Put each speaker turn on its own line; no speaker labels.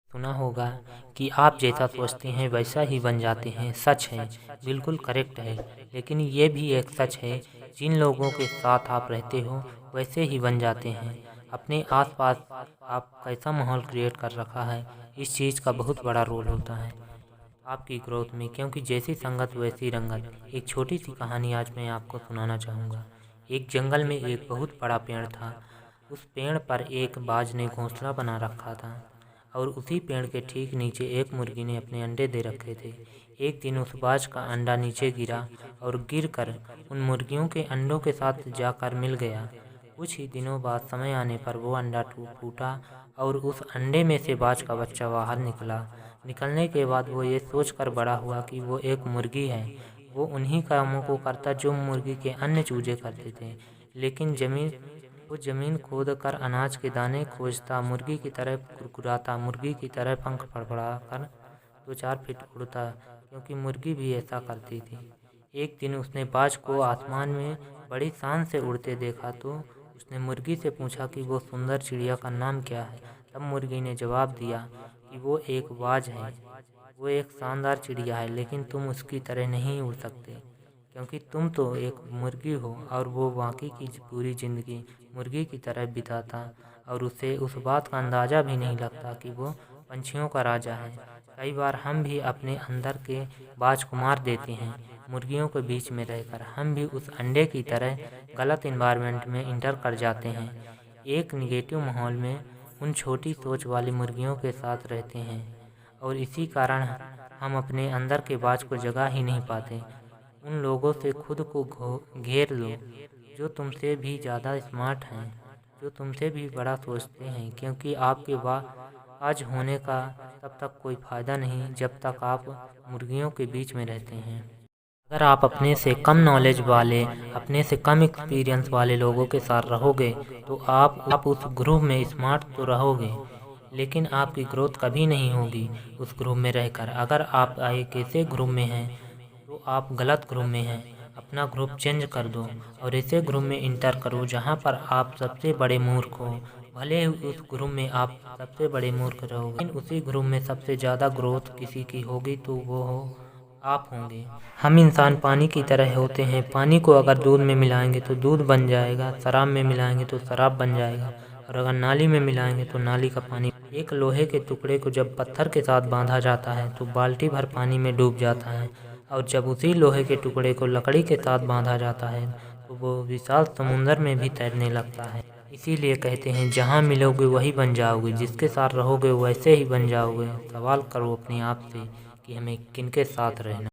सुना होगा कि आप जैसा सोचते हैं वैसा ही बन जाते हैं। सच है, बिल्कुल करेक्ट है। लेकिन ये भी एक सच है, जिन लोगों के साथ आप रहते हो वैसे ही बन जाते हैं। अपने आसपास आप कैसा माहौल क्रिएट कर रखा है, इस चीज़ का बहुत बड़ा रोल होता है आपकी ग्रोथ में, क्योंकि जैसी संगत वैसी रंगत। एक छोटी सी कहानी आज मैं आपको सुनाना चाहूँगा। एक जंगल में एक बहुत बड़ा पेड़ था। उस पेड़ पर एक बाज ने घोंसला बना रखा था और उसी पेड़ के ठीक नीचे एक मुर्गी ने अपने अंडे दे रखे थे। एक दिन उस बाज का अंडा नीचे गिरा और गिरकर उन मुर्गियों के अंडों के साथ जाकर मिल गया। कुछ ही दिनों बाद समय आने पर वो अंडा फूटा और उस अंडे में से बाज का बच्चा बाहर निकला। निकलने के बाद वो ये सोचकर बड़ा हुआ कि वो एक मुर्गी है। वो उन्हीं कामों को करता जो मुर्गी के अन्य चूजे करते थे, लेकिन वो जमीन खोद कर अनाज के दाने खोजता, मुर्गी की तरह कुरकुराता, मुर्गी की तरह पंख फड़फड़ाकर 2-4 फीट उड़ता, क्योंकि मुर्गी भी ऐसा करती थी। एक दिन उसने बाज को आसमान में बड़ी शान से उड़ते देखा, तो उसने मुर्गी से पूछा कि वो सुंदर चिड़िया का नाम क्या है। तब मुर्गी ने जवाब दिया कि वो एक बाज है। वो एक शानदार चिड़िया है, लेकिन तुम उसकी तरह नहीं उड़ सकते, क्योंकि तुम तो एक मुर्गी हो और वो बाकी की पूरी ज़िंदगी मुर्गी की तरह बिताता और उसे उस बात का अंदाज़ा भी नहीं लगता कि वो पंछियों का राजा है। कई बार हम भी अपने अंदर के बाज को मार देते हैं। मुर्गियों के बीच में रहकर हम भी उस अंडे की तरह गलत इन्वायरमेंट में इंटर कर जाते हैं। एक निगेटिव माहौल में उन छोटी सोच वाली मुर्गियों के साथ रहते हैं और इसी कारण हम अपने अंदर के बाज को जगा ही नहीं पाते। उन लोगों से खुद को घेर लो जो तुमसे भी ज़्यादा स्मार्ट हैं, जो तुमसे भी बड़ा सोचते हैं, क्योंकि आपके बाज होने का तब तक कोई फ़ायदा नहीं जब तक आप मुर्गियों के बीच में रहते हैं। अगर आप अपने से कम नॉलेज वाले, अपने से कम एक्सपीरियंस वाले लोगों के साथ रहोगे तो आप उस ग्रुप में स्मार्ट तो रहोगे, लेकिन आपकी ग्रोथ कभी नहीं होगी उस ग्रुप में रहकर। अगर आप एक ऐसे ग्रुप में हैं तो आप गलत ग्रुप में हैं। अपना ग्रुप चेंज कर दो और ऐसे ग्रुप में इंटर करो जहां पर आप सबसे बड़े मूर्ख हो। भले ही उस ग्रुप में आप सबसे बड़े मूर्ख रहोगे, लेकिन उसी ग्रुप में सबसे ज़्यादा ग्रोथ किसी की होगी तो वो हो आप होंगे। हम इंसान पानी की तरह होते हैं। पानी को अगर दूध में मिलाएंगे तो दूध बन जाएगा, शराब में मिलाएंगे तो शराब बन जाएगा, और अगर नाली में मिलाएंगे तो नाली का पानी। एक लोहे के टुकड़े को जब पत्थर के साथ बांधा जाता है तो बाल्टी भर पानी में डूब जाता है, और जब उसी लोहे के टुकड़े को लकड़ी के साथ बांधा जाता है तो वो विशाल समुंदर में भी तैरने लगता है। इसीलिए कहते हैं जहाँ मिलोगे वही बन जाओगे, जिसके साथ रहोगे वैसे ही बन जाओगे। सवाल करो अपने आप से कि हमें किनके साथ रहना।